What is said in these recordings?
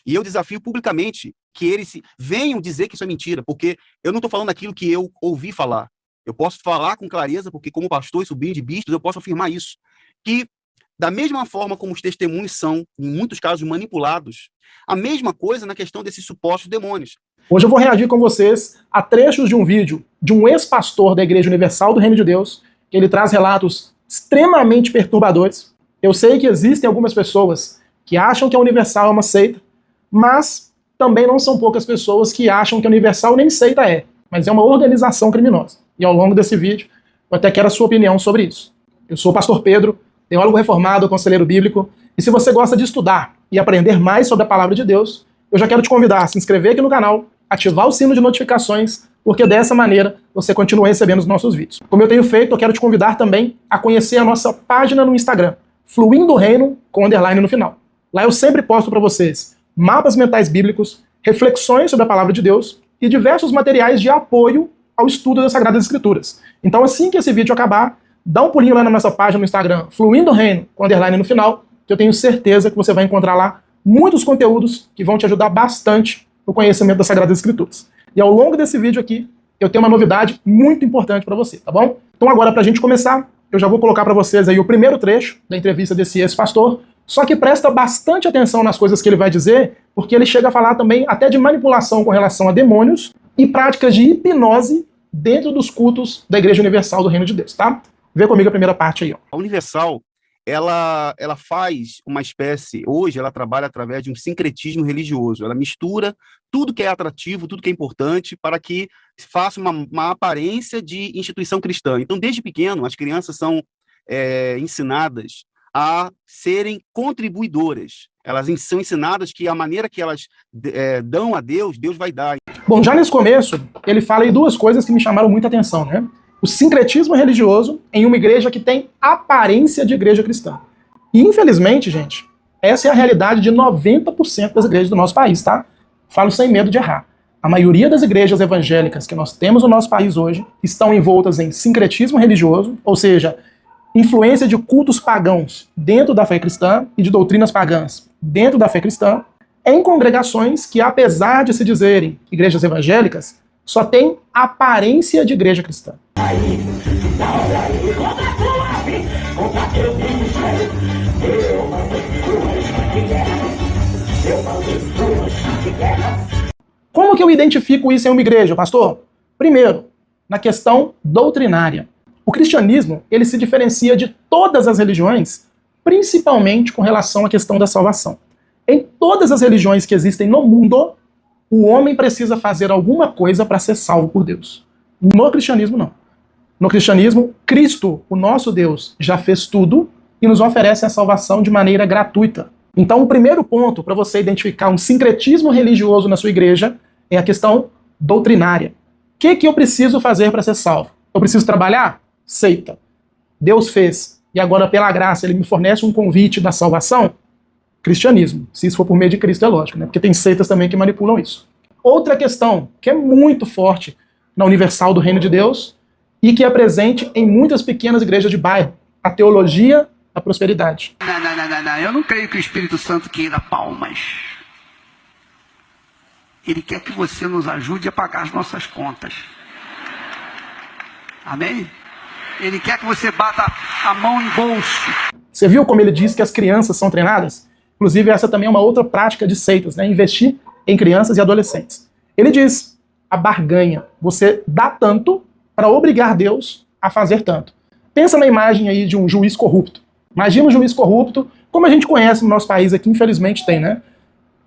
E eu desafio publicamente que eles venham dizer que isso é mentira, porque eu não estou falando aquilo que eu ouvi falar. Eu posso falar com clareza, porque como pastor e sobrinho de bispos, eu posso afirmar isso. Que, da mesma forma como os testemunhos são, em muitos casos, manipulados, a mesma coisa na questão desses supostos demônios. Hoje eu vou reagir com vocês a trechos de um vídeo de um ex-pastor da Igreja Universal do Reino de Deus, que ele traz relatos extremamente perturbadores. Eu sei que existem algumas pessoas que acham que a Universal é uma seita, mas também não são poucas pessoas que acham que a Universal nem seita é, mas é uma organização criminosa. E ao longo desse vídeo, eu até quero a sua opinião sobre isso. Eu sou o pastor Pedro, teólogo reformado, conselheiro bíblico, e se você gosta de estudar e aprender mais sobre a palavra de Deus, eu já quero te convidar a se inscrever aqui no canal, ativar o sino de notificações, porque dessa maneira você continua recebendo os nossos vídeos. Como eu tenho feito, eu quero te convidar também a conhecer a nossa página no Instagram, Fluindo Reino, com underline no final. Lá eu sempre posto para vocês mapas mentais bíblicos, reflexões sobre a palavra de Deus e diversos materiais de apoio ao estudo das Sagradas Escrituras. Então assim que esse vídeo acabar, dá um pulinho lá na nossa página no Instagram, Fluindo Reino, com underline no final, que eu tenho certeza que você vai encontrar lá muitos conteúdos que vão te ajudar bastante no conhecimento das Sagradas Escrituras. E ao longo desse vídeo aqui, eu tenho uma novidade muito importante para você, tá bom? Então agora, para a gente começar, eu já vou colocar para vocês aí o primeiro trecho da entrevista desse ex-pastor, só que presta bastante atenção nas coisas que ele vai dizer, porque ele chega a falar também até de manipulação com relação a demônios e práticas de hipnose dentro dos cultos da Igreja Universal do Reino de Deus, tá? Vê comigo a primeira parte aí, ó. A Universal, ela faz uma espécie, hoje ela trabalha através de um sincretismo religioso, ela mistura tudo que é atrativo, tudo que é importante, para que faça uma aparência de instituição cristã. Então, desde pequeno, as crianças são ensinadas a serem contribuidoras. Elas são ensinadas que a maneira que elas dão a Deus, Deus vai dar. Bom, já nesse começo, ele fala aí duas coisas que me chamaram muita atenção, né? O sincretismo religioso em uma igreja que tem aparência de igreja cristã. E, infelizmente, gente, essa é a realidade de 90% das igrejas do nosso país, tá? Falo sem medo de errar. A maioria das igrejas evangélicas que nós temos no nosso país hoje estão envoltas em sincretismo religioso, ou seja, influência de cultos pagãos dentro da fé cristã e de doutrinas pagãs dentro da fé cristã, em congregações que, apesar de se dizerem igrejas evangélicas, só têm aparência de igreja cristã. Como que eu identifico isso em uma igreja, pastor? Primeiro, na questão doutrinária. O cristianismo, ele se diferencia de todas as religiões, principalmente com relação à questão da salvação. Em todas as religiões que existem no mundo, o homem precisa fazer alguma coisa para ser salvo por Deus. No cristianismo, não. No cristianismo, Cristo, o nosso Deus, já fez tudo e nos oferece a salvação de maneira gratuita. Então, o primeiro ponto para você identificar um sincretismo religioso na sua igreja é a questão doutrinária. O que eu preciso fazer para ser salvo? Eu preciso trabalhar? Seita. Deus fez, e agora, pela graça, ele me fornece um convite da salvação? Cristianismo. Se isso for por meio de Cristo, é lógico, né? Porque tem seitas também que manipulam isso. Outra questão, que é muito forte na Universal do Reino de Deus, e que é presente em muitas pequenas igrejas de bairro, a teologia da prosperidade. Não. Eu não creio que o Espírito Santo queira palmas. Ele quer que você nos ajude a pagar as nossas contas. Amém? Ele quer que você bata a mão em bolso. Você viu como ele diz que as crianças são treinadas? Inclusive, essa também é uma outra prática de seitas, né? Investir em crianças e adolescentes. Ele diz, a barganha. Você dá tanto para obrigar Deus a fazer tanto. Pensa na imagem aí de um juiz corrupto. Imagina um juiz corrupto, como a gente conhece no nosso país aqui, infelizmente tem, né?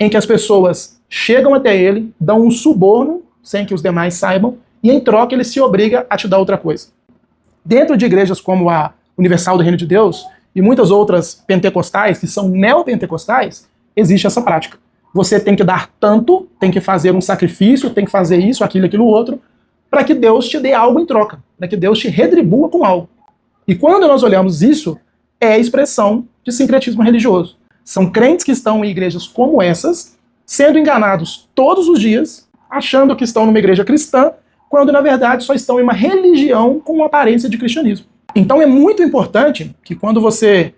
Em que as pessoas chegam até ele, dão um suborno, sem que os demais saibam, e em troca ele se obriga a te dar outra coisa. Dentro de igrejas como a Universal do Reino de Deus e muitas outras pentecostais, que são neopentecostais, existe essa prática. Você tem que dar tanto, tem que fazer um sacrifício, tem que fazer isso, aquilo outro, para que Deus te dê algo em troca, para que Deus te retribua com algo. E quando nós olhamos isso, é a expressão de sincretismo religioso. São crentes que estão em igrejas como essas, sendo enganados todos os dias, achando que estão numa igreja cristã, quando na verdade só estão em uma religião com uma aparência de cristianismo. Então é muito importante que quando você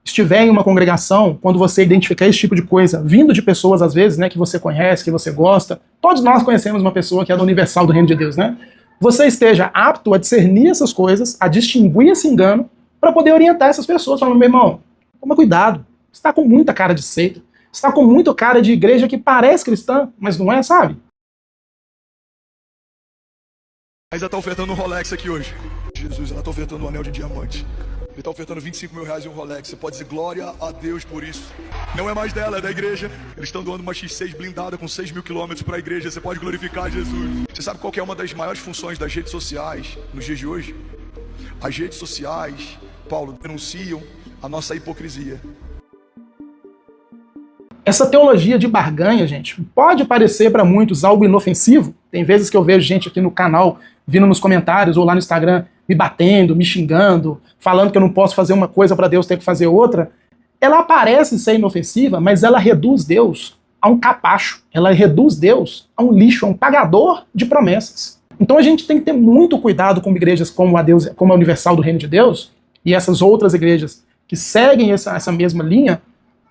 estiver em uma congregação, quando você identificar esse tipo de coisa, vindo de pessoas, às vezes, né, que você conhece, que você gosta, todos nós conhecemos uma pessoa que é da Universal do Reino de Deus, né? Você esteja apto a discernir essas coisas, a distinguir esse engano, para poder orientar essas pessoas, falando, meu irmão, toma cuidado, você está com muita cara de seita, você está com muita cara de igreja que parece cristã, mas não é, sabe? Mas ela está ofertando um Rolex aqui hoje. Jesus, ela está ofertando um anel de diamante. Ele está ofertando 25 mil reais em um Rolex. Você pode dizer glória a Deus por isso. Não é mais dela, é da igreja. Eles estão doando uma X6 blindada com 6 mil quilômetros para a igreja. Você pode glorificar Jesus. Você sabe qual que é uma das maiores funções das redes sociais nos dias de hoje? As redes sociais, Paulo, denunciam a nossa hipocrisia. Essa teologia de barganha, gente, pode parecer para muitos algo inofensivo. Tem vezes que eu vejo gente aqui no canal, vindo nos comentários ou lá no Instagram, me batendo, me xingando, falando que eu não posso fazer uma coisa para Deus ter que fazer outra. Ela parece ser inofensiva, mas ela reduz Deus a um capacho. Ela reduz Deus a um lixo, a um pagador de promessas. Então a gente tem que ter muito cuidado com igrejas como a Universal do Reino de Deus e essas outras igrejas que seguem essa mesma linha,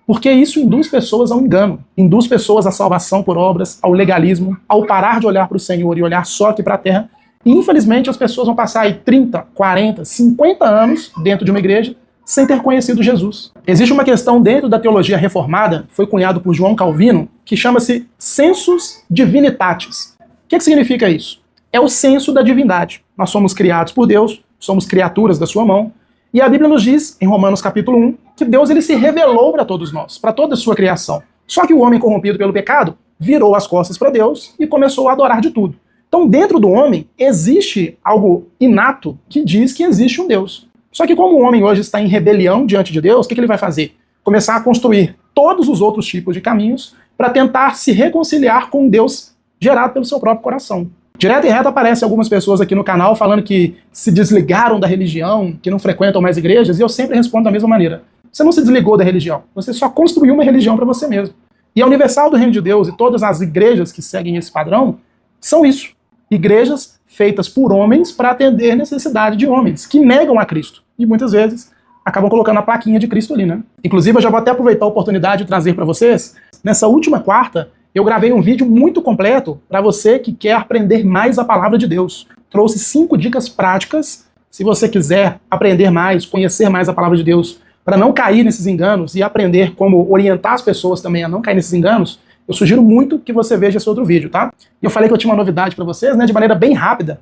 porque isso induz pessoas ao engano, induz pessoas à salvação por obras, ao legalismo, ao parar de olhar para o Senhor e olhar só aqui para a terra. E infelizmente as pessoas vão passar aí 30, 40, 50 anos dentro de uma igreja sem ter conhecido Jesus. Existe uma questão dentro da teologia reformada, foi cunhado por João Calvino, que chama-se sensus divinitatis. O que significa isso? É o senso da divindade. Nós somos criados por Deus, somos criaturas da sua mão, e a Bíblia nos diz, em Romanos capítulo 1, que Deus ele se revelou para todos nós, para toda a sua criação. Só que o homem corrompido pelo pecado virou as costas para Deus e começou a adorar de tudo. Então, dentro do homem, existe algo inato que diz que existe um Deus. Só que como o homem hoje está em rebelião diante de Deus, o que ele vai fazer? Começar a construir todos os outros tipos de caminhos para tentar se reconciliar com um Deus gerado pelo seu próprio coração. Direto e reto aparecem algumas pessoas aqui no canal falando que se desligaram da religião, que não frequentam mais igrejas, e eu sempre respondo da mesma maneira. Você não se desligou da religião, você só construiu uma religião para você mesmo. E a Universal do Reino de Deus e todas as igrejas que seguem esse padrão são isso. Igrejas feitas por homens para atender necessidade de homens, que negam a Cristo. E muitas vezes acabam colocando a plaquinha de Cristo ali, né? Inclusive, eu já vou até aproveitar a oportunidade de trazer para vocês, nessa última quarta, eu gravei um vídeo muito completo para você que quer aprender mais a palavra de Deus. Trouxe 5 dicas práticas, se você quiser aprender mais, conhecer mais a palavra de Deus, para não cair nesses enganos e aprender como orientar as pessoas também a não cair nesses enganos, eu sugiro muito que você veja esse outro vídeo, tá? E eu falei que eu tinha uma novidade para vocês, né, de maneira bem rápida.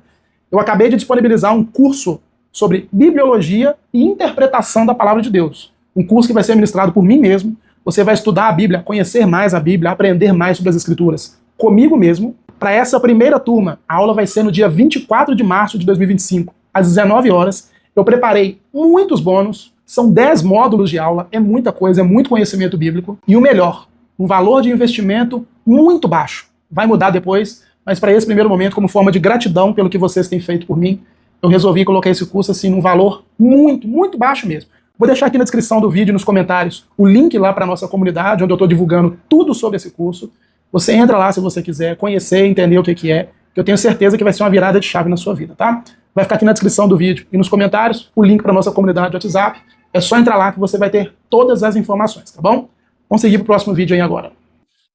Eu acabei de disponibilizar um curso sobre bibliologia e interpretação da palavra de Deus. Um curso que vai ser ministrado por mim mesmo. Você vai estudar a Bíblia, conhecer mais a Bíblia, aprender mais sobre as Escrituras comigo mesmo. Para essa primeira turma, a aula vai ser no dia 24 de março de 2025, às 19 horas. Eu preparei muitos bônus, são 10 módulos de aula, é muita coisa, é muito conhecimento bíblico. E o melhor, um valor de investimento muito baixo. Vai mudar depois, mas para esse primeiro momento, como forma de gratidão pelo que vocês têm feito por mim, eu resolvi colocar esse curso assim num valor muito, muito baixo mesmo. Vou deixar aqui na descrição do vídeo, nos comentários, o link lá para a nossa comunidade, onde eu estou divulgando tudo sobre esse curso. Você entra lá se você quiser conhecer, entender o que é, que eu tenho certeza que vai ser uma virada de chave na sua vida, tá? Vai ficar aqui na descrição do vídeo e nos comentários o link para a nossa comunidade do WhatsApp. É só entrar lá que você vai ter todas as informações, tá bom? Vamos seguir para o próximo vídeo aí agora.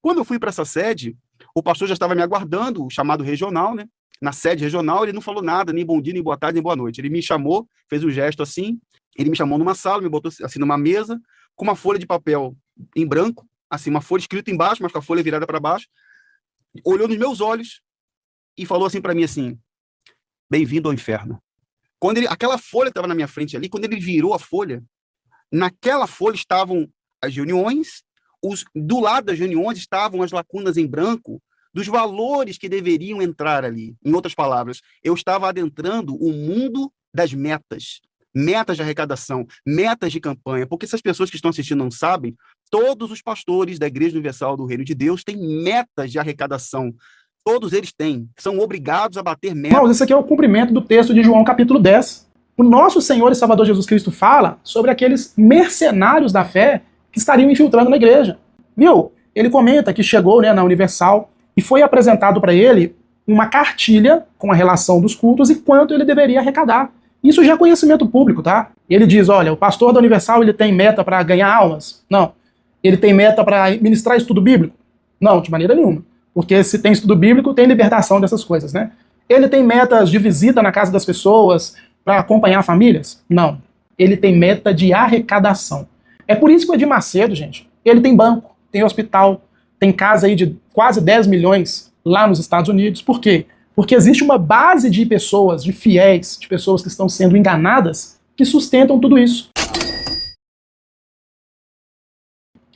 Quando eu fui para essa sede, o pastor já estava me aguardando, o chamado regional, né? Na sede regional, ele não falou nada, nem bom dia, nem boa tarde, nem boa noite. Ele me chamou, fez um gesto assim, ele me chamou numa sala, me botou assim numa mesa, com uma folha de papel em branco, assim, uma folha escrita embaixo, mas com a folha virada para baixo, olhou nos meus olhos e falou assim para mim assim, bem-vindo ao inferno. Quando aquela folha estava na minha frente ali, quando ele virou a folha, naquela folha estavam as reuniões, do lado das reuniões estavam as lacunas em branco, dos valores que deveriam entrar ali. Em outras palavras, eu estava adentrando o mundo das metas de arrecadação, metas de campanha, porque se as pessoas que estão assistindo não sabem, todos os pastores da Igreja Universal do Reino de Deus têm metas de arrecadação. Todos eles têm, são obrigados a bater metas. Irmãos, esse aqui é o cumprimento do texto de João capítulo 10. O nosso Senhor e Salvador Jesus Cristo fala sobre aqueles mercenários da fé que estariam infiltrando na igreja. Viu? Ele comenta que chegou, né, na Universal e foi apresentado para ele uma cartilha com a relação dos cultos e quanto ele deveria arrecadar. Isso já é conhecimento público, tá? Ele diz, olha, o pastor da Universal ele tem meta para ganhar almas? Não. Ele tem meta para ministrar estudo bíblico? Não, de maneira nenhuma. Porque se tem estudo bíblico, tem libertação dessas coisas, né? Ele tem metas de visita na casa das pessoas para acompanhar famílias? Não. Ele tem meta de arrecadação. É por isso que o Edir Macedo, gente, ele tem banco, tem hospital, tem casa aí de quase 10 milhões lá nos Estados Unidos. Por quê? Porque existe uma base de pessoas, de fiéis, de pessoas que estão sendo enganadas, que sustentam tudo isso.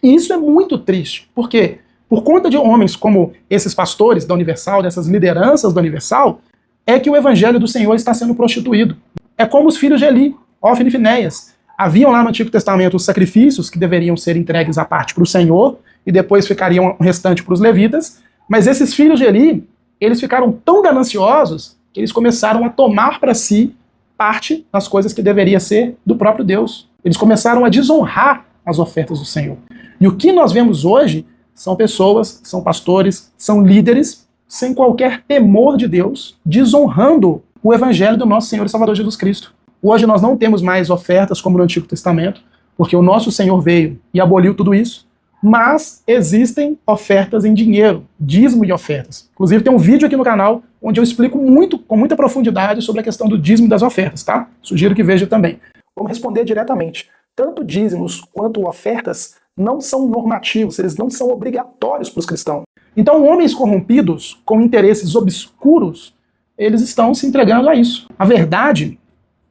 E isso é muito triste. Por quê? Por conta de homens como esses pastores da Universal, dessas lideranças da Universal, é que o evangelho do Senhor está sendo prostituído. É como os filhos de Eli, Hófni e Finéias. Haviam lá no Antigo Testamento os sacrifícios que deveriam ser entregues à parte para o Senhor, e depois ficariam o restante para os levitas, mas esses filhos de Eli, eles ficaram tão gananciosos que eles começaram a tomar para si parte das coisas que deveria ser do próprio Deus. Eles começaram a desonrar as ofertas do Senhor. E o que nós vemos hoje são pessoas, são pastores, são líderes, sem qualquer temor de Deus, desonrando o evangelho do nosso Senhor e Salvador Jesus Cristo. Hoje nós não temos mais ofertas como no Antigo Testamento, porque o nosso Senhor veio e aboliu tudo isso, mas existem ofertas em dinheiro, dízimo e ofertas. Inclusive tem um vídeo aqui no canal onde eu explico com muita profundidade sobre a questão do dízimo e das ofertas, tá? Sugiro que veja também. Vamos responder diretamente. Tanto dízimos quanto ofertas não são normativos, eles não são obrigatórios para os cristãos. Então homens corrompidos, com interesses obscuros, eles estão se entregando a isso. A verdade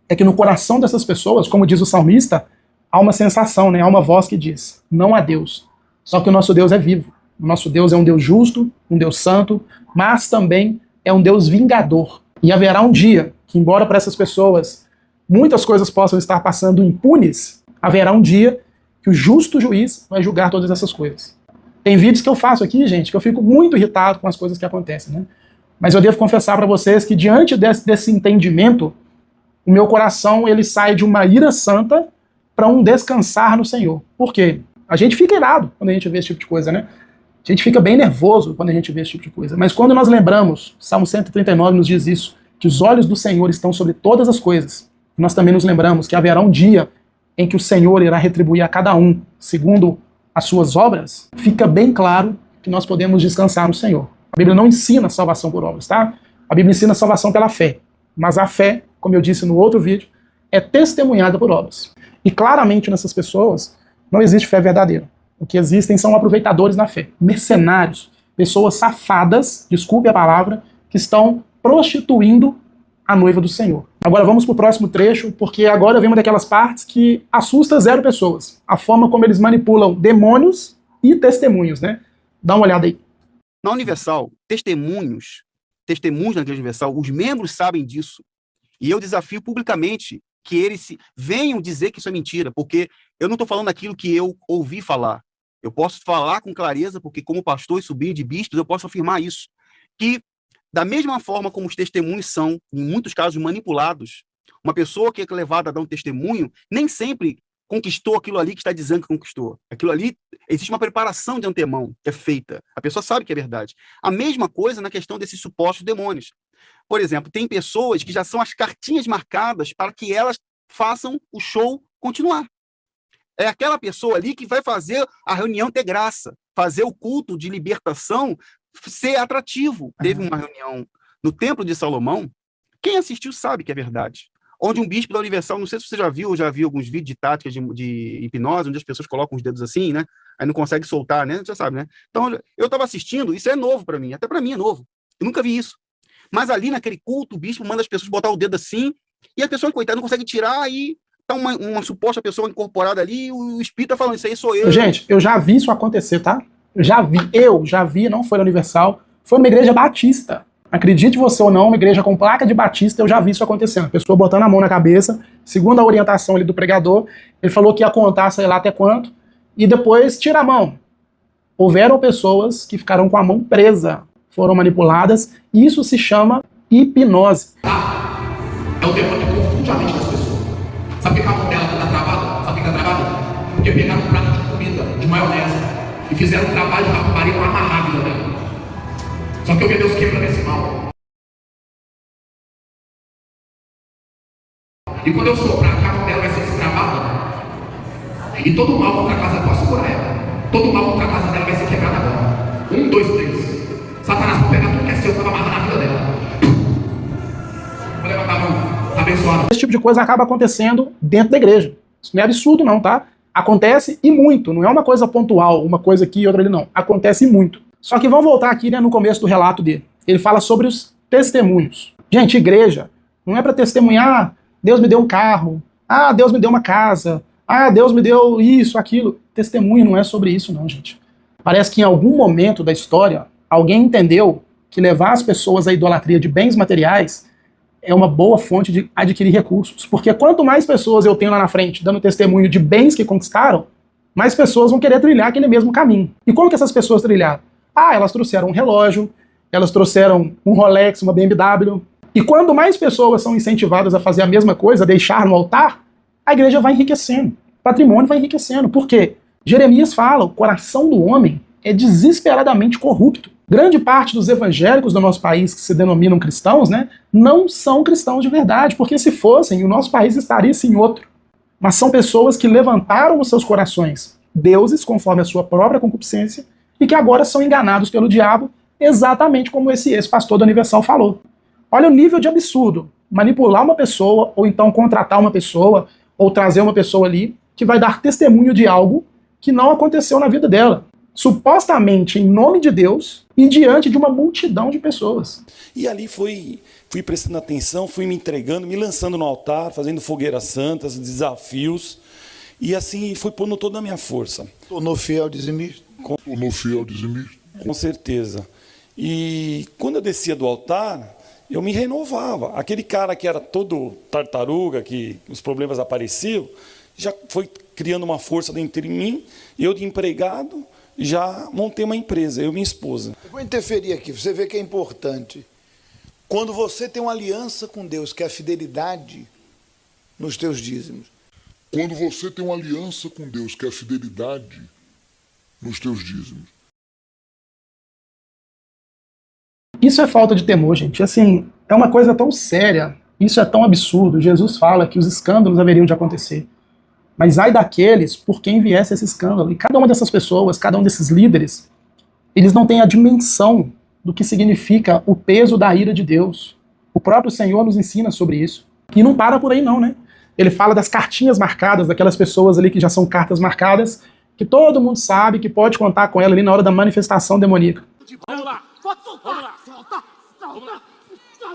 é que no coração dessas pessoas, como diz o salmista, há uma sensação, né? Há uma voz que diz, não há Deus. Só que o nosso Deus é vivo. O nosso Deus é um Deus justo, um Deus santo, mas também é um Deus vingador. E haverá um dia que, embora para essas pessoas muitas coisas possam estar passando impunes, haverá um dia que o justo juiz vai julgar todas essas coisas. Tem vídeos que eu faço aqui, gente, que eu fico muito irritado com as coisas que acontecem, né? Mas eu devo confessar para vocês que diante desse entendimento, o meu coração ele sai de uma ira santa para um descansar no Senhor. Por quê? A gente fica irado quando a gente vê esse tipo de coisa, né? A gente fica bem nervoso quando a gente vê esse tipo de coisa. Mas quando nós lembramos, Salmo 139 nos diz isso, que os olhos do Senhor estão sobre todas as coisas. Nós também nos lembramos que haverá um dia em que o Senhor irá retribuir a cada um segundo as suas obras. Fica bem claro que nós podemos descansar no Senhor. A Bíblia não ensina salvação por obras, tá? A Bíblia ensina salvação pela fé. Mas a fé, como eu disse no outro vídeo, é testemunhada por obras. E claramente nessas pessoas não existe fé verdadeira. O que existem são aproveitadores na fé, mercenários, pessoas safadas, desculpe a palavra, que estão prostituindo a noiva do Senhor. Agora vamos para o próximo trecho, porque agora vem uma daquelas partes que assusta 0 pessoas. A forma como eles manipulam demônios e testemunhos, né? Dá uma olhada aí. Na Universal, testemunhos na Igreja Universal, os membros sabem disso. E eu desafio publicamente que eles venham dizer que isso é mentira, porque eu não estou falando aquilo que eu ouvi falar. Eu posso falar com clareza, porque como pastor e sobrinho de bispos, eu posso afirmar isso. Que, da mesma forma como os testemunhos são, em muitos casos, manipulados, uma pessoa que é levada a dar um testemunho, nem sempre conquistou aquilo ali que está dizendo que conquistou. Aquilo ali, existe uma preparação de antemão que é feita. A pessoa sabe que é verdade. A mesma coisa na questão desses supostos demônios. Por exemplo, tem pessoas que já são as cartinhas marcadas para que elas façam o show continuar. É aquela pessoa ali que vai fazer a reunião ter graça, fazer o culto de libertação ser atrativo. Teve uma reunião no Templo de Salomão, quem assistiu sabe que é verdade, onde um bispo da Universal, não sei se você já viu alguns vídeos de táticas de hipnose, onde as pessoas colocam os dedos assim, né? Aí não consegue soltar, né? Você sabe, né? Então, eu estava assistindo, isso é novo para mim, até para mim é novo. Eu nunca vi isso. Mas ali naquele culto, o bispo manda as pessoas botar o dedo assim, e a pessoa, coitada, não consegue tirar, e tá uma suposta pessoa incorporada ali, e o espírito tá falando, isso aí sou eu. Gente, eu já vi isso acontecer, tá? Eu já vi, não foi na Universal, foi numa igreja batista. Acredite você ou não, uma igreja com placa de batista, eu já vi isso acontecendo. A pessoa botando a mão na cabeça, segundo a orientação ali do pregador, ele falou que ia contar, sei lá até quanto, e depois tira a mão. Houveram pessoas que ficaram com a mão presa, foram manipuladas, e isso se chama hipnose. É o demônio que confunde a mente das pessoas. Sabe por que a mão dela está travada? Sabe por que está travada? Porque pegaram um prato de comida, de maionese, e fizeram um trabalho de rapariga para amarrar a vida dela. Só que eu vi Deus quebrando esse mal. E quando eu soprar, a mão dela vai ser E todo mal contra a casa, posso segurar ela. Todo mal contra a casa dela vai ser quebrado agora. 1, 2, 3. Satanás vai pegar tudo que é seu para amarrar na vida dela. Vou levantar a mão. Tá abençoado. Esse tipo de coisa acaba acontecendo dentro da igreja. Isso não é absurdo não, tá? Acontece e muito. Não é uma coisa pontual, uma coisa aqui e outra ali, não. Acontece muito. Só que vamos voltar aqui, né, no começo do relato dele. Ele fala sobre os testemunhos. Gente, igreja não é para testemunhar, Deus me deu um carro, Deus me deu uma casa, Deus me deu isso, aquilo. Testemunho não é sobre isso não, gente. Parece que em algum momento da história, alguém entendeu que levar as pessoas à idolatria de bens materiais é uma boa fonte de adquirir recursos. Porque quanto mais pessoas eu tenho lá na frente dando testemunho de bens que conquistaram, mais pessoas vão querer trilhar aquele mesmo caminho. E como que essas pessoas trilharam? Elas trouxeram um relógio, elas trouxeram um Rolex, uma BMW. E quando mais pessoas são incentivadas a fazer a mesma coisa, a deixar no altar, a igreja vai enriquecendo, o patrimônio vai enriquecendo. Por quê? Jeremias fala, o coração do homem é desesperadamente corrupto. Grande parte dos evangélicos do nosso país, que se denominam cristãos, né, não são cristãos de verdade, porque se fossem, o nosso país estaria sim outro. Mas são pessoas que levantaram os seus corações deuses, conforme a sua própria concupiscência, e que agora são enganados pelo diabo, exatamente como esse ex-pastor da Universal falou. Olha o nível de absurdo. Manipular uma pessoa, ou então contratar uma pessoa, ou trazer uma pessoa ali, que vai dar testemunho de algo que não aconteceu na vida dela. Supostamente em nome de Deus e diante de uma multidão de pessoas. E ali fui prestando atenção, fui me entregando, me lançando no altar, fazendo fogueiras santas, desafios, e assim fui pondo toda a minha força. Tornou fiel dizimista? Com certeza. E quando eu descia do altar, eu me renovava. Aquele cara que era todo tartaruga, que os problemas apareciam, já foi criando uma força dentro de mim. Eu, de empregado, já montei uma empresa, eu e minha esposa. Eu vou interferir aqui, você vê que é importante. Quando você tem uma aliança com Deus, que é a fidelidade nos teus dízimos. Quando você tem uma aliança com Deus, que é a fidelidade nos teus dízimos. Isso é falta de temor, gente. Assim, é uma coisa tão séria, isso é tão absurdo. Jesus fala que os escândalos haveriam de acontecer. Mas ai daqueles por quem viesse esse escândalo. E cada uma dessas pessoas, cada um desses líderes, eles não têm a dimensão do que significa o peso da ira de Deus. O próprio Senhor nos ensina sobre isso. E não para por aí não, né? Ele fala das cartinhas marcadas, daquelas pessoas ali que já são cartas marcadas, que todo mundo sabe que pode contar com ela ali na hora da manifestação demoníaca. Vamos lá! Vamos lá! Solta!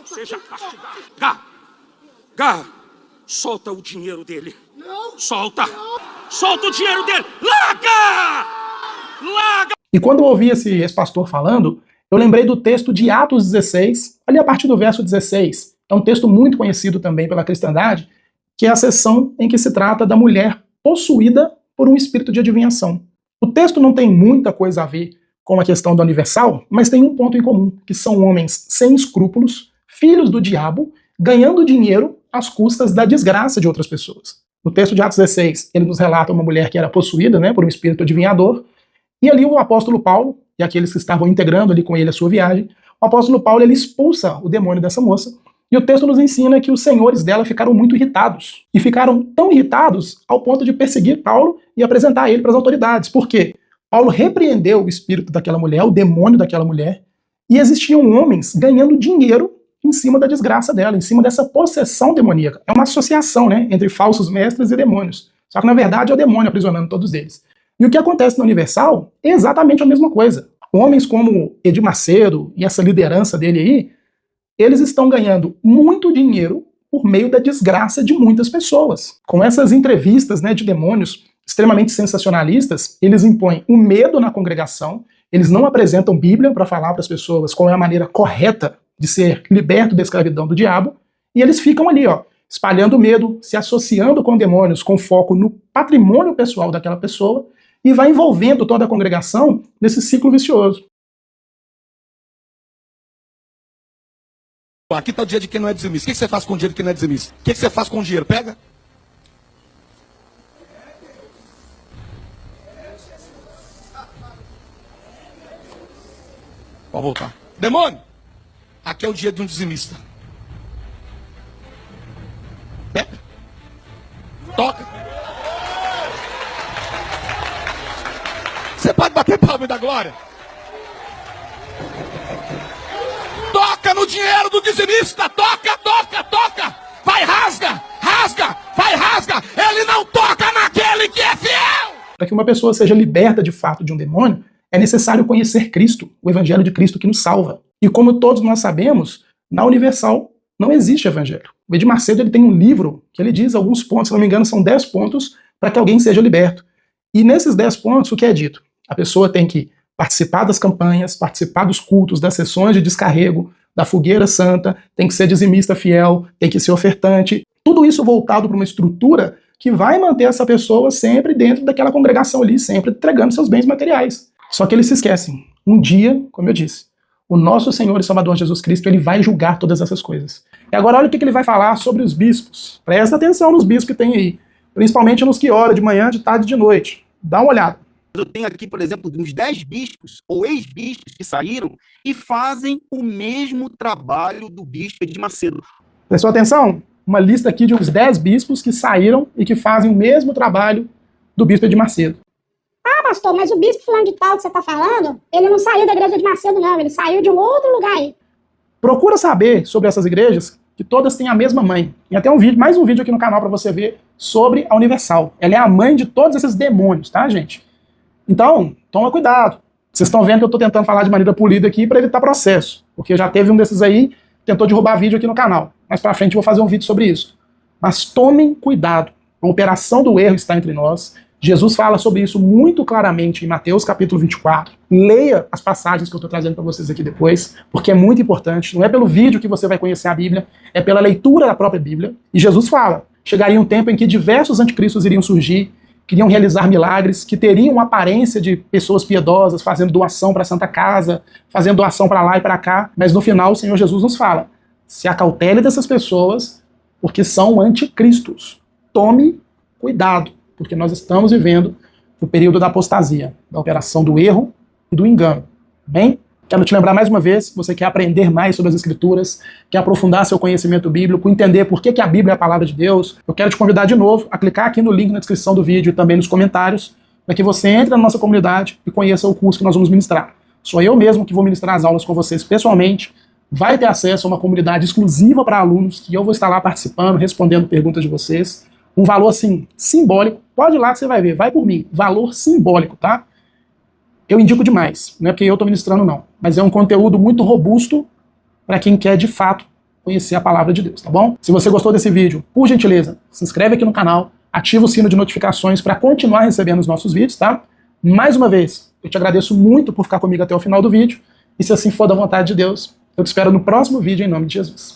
Seja castigado! Gá! Solta o dinheiro dele! Não! Solta o dinheiro dele! Larga! E quando eu ouvi esse ex-pastor falando, eu lembrei do texto de Atos 16, ali a partir do verso 16. É um texto muito conhecido também pela cristandade, que é a seção em que se trata da mulher possuída por um espírito de adivinhação. O texto não tem muita coisa a ver com a questão do universal, mas tem um ponto em comum, que são homens sem escrúpulos, filhos do diabo, ganhando dinheiro às custas da desgraça de outras pessoas. No texto de Atos 16, ele nos relata uma mulher que era possuída, né, por um espírito adivinhador, e ali o apóstolo Paulo, e aqueles que estavam integrando ali com ele a sua viagem, o apóstolo Paulo ele expulsa o demônio dessa moça, e o texto nos ensina que os senhores dela ficaram muito irritados. E ficaram tão irritados ao ponto de perseguir Paulo e apresentar ele para as autoridades. Por quê? Paulo repreendeu o espírito daquela mulher, o demônio daquela mulher, e existiam homens ganhando dinheiro em cima da desgraça dela, em cima dessa possessão demoníaca. É uma associação, né, entre falsos mestres e demônios. Só que, na verdade, é o demônio aprisionando todos eles. E o que acontece na Universal é exatamente a mesma coisa. Homens como Edir Macedo e essa liderança dele aí, eles estão ganhando muito dinheiro por meio da desgraça de muitas pessoas. Com essas entrevistas, né, de demônios extremamente sensacionalistas, eles impõem o medo na congregação, eles não apresentam Bíblia para falar para as pessoas qual é a maneira correta de ser liberto da escravidão do diabo, e eles ficam ali, ó, espalhando medo, se associando com demônios com foco no patrimônio pessoal daquela pessoa, e vai envolvendo toda a congregação nesse ciclo vicioso. Aqui está o dia de quem não é dizimista. O que você faz com o dinheiro de quem não é dizimista? O que você faz com o dinheiro? Pega. Pode voltar. Demônio! Aqui é o dia de um dizimista. Pega. Toca. glória. Toca no dinheiro do dizimista, toca, toca, toca. Vai, rasga, rasga, vai, rasga. Ele não toca naquele que é fiel. Para que uma pessoa seja liberta de fato de um demônio, é necessário conhecer Cristo, o evangelho de Cristo que nos salva. E como todos nós sabemos, na Universal não existe evangelho. O Edir Macedo ele tem um livro que ele diz alguns pontos, se não me engano são 10 pontos, para que alguém seja liberto. E nesses 10 pontos, o que é dito? A pessoa tem que participar das campanhas, participar dos cultos, das sessões de descarrego, da fogueira santa, tem que ser dizimista fiel, tem que ser ofertante. Tudo isso voltado para uma estrutura que vai manter essa pessoa sempre dentro daquela congregação ali, sempre entregando seus bens materiais. Só que eles se esquecem. Um dia, como eu disse, o nosso Senhor e Salvador Jesus Cristo, ele vai julgar todas essas coisas. E agora olha o que ele vai falar sobre os bispos. Presta atenção nos bispos que tem aí. Principalmente nos que oram de manhã, de tarde e de noite. Dá uma olhada. Eu tenho aqui, por exemplo, uns 10 bispos ou ex-bispos que saíram e fazem o mesmo trabalho do bispo Edir Macedo. Prestou atenção? Uma lista aqui de uns 10 bispos que saíram e que fazem o mesmo trabalho do bispo Edir Macedo. Ah, pastor, mas o bispo fulano de tal que você está falando, ele não saiu da igreja de Macedo, não. Ele saiu de um outro lugar aí. Procura saber sobre essas igrejas, que todas têm a mesma mãe. Tem até mais um vídeo aqui no canal para você ver sobre a Universal. Ela é a mãe de todos esses demônios, tá, gente? Então, toma cuidado. Vocês estão vendo que eu estou tentando falar de maneira polida aqui para evitar processo. Porque já teve um desses aí que tentou derrubar vídeo aqui no canal. Mais pra frente eu vou fazer um vídeo sobre isso. Mas tomem cuidado. A operação do erro está entre nós. Jesus fala sobre isso muito claramente em Mateus capítulo 24. Leia as passagens que eu estou trazendo para vocês aqui depois, porque é muito importante. Não é pelo vídeo que você vai conhecer a Bíblia, é pela leitura da própria Bíblia. E Jesus fala, chegaria um tempo em que diversos anticristos iriam surgir, queriam realizar milagres, que teriam aparência de pessoas piedosas, fazendo doação para a Santa Casa, fazendo doação para lá e para cá, mas no final o Senhor Jesus nos fala, se acautele dessas pessoas, porque são anticristos. Tome cuidado, porque nós estamos vivendo o período da apostasia, da operação do erro e do engano. Bem? Quero te lembrar mais uma vez, se você quer aprender mais sobre as Escrituras, quer aprofundar seu conhecimento bíblico, entender por que a Bíblia é a palavra de Deus, eu quero te convidar de novo a clicar aqui no link na descrição do vídeo e também nos comentários, para que você entre na nossa comunidade e conheça o curso que nós vamos ministrar. Sou eu mesmo que vou ministrar as aulas com vocês pessoalmente, vai ter acesso a uma comunidade exclusiva para alunos, que eu vou estar lá participando, respondendo perguntas de vocês. Um valor, assim, simbólico. Pode ir lá que você vai ver, vai por mim. Valor simbólico, tá? Eu indico demais, não é porque eu estou ministrando não, mas é um conteúdo muito robusto para quem quer de fato conhecer a palavra de Deus, tá bom? Se você gostou desse vídeo, por gentileza, se inscreve aqui no canal, ativa o sino de notificações para continuar recebendo os nossos vídeos, tá? Mais uma vez, eu te agradeço muito por ficar comigo até o final do vídeo, e se assim for da vontade de Deus, eu te espero no próximo vídeo em nome de Jesus.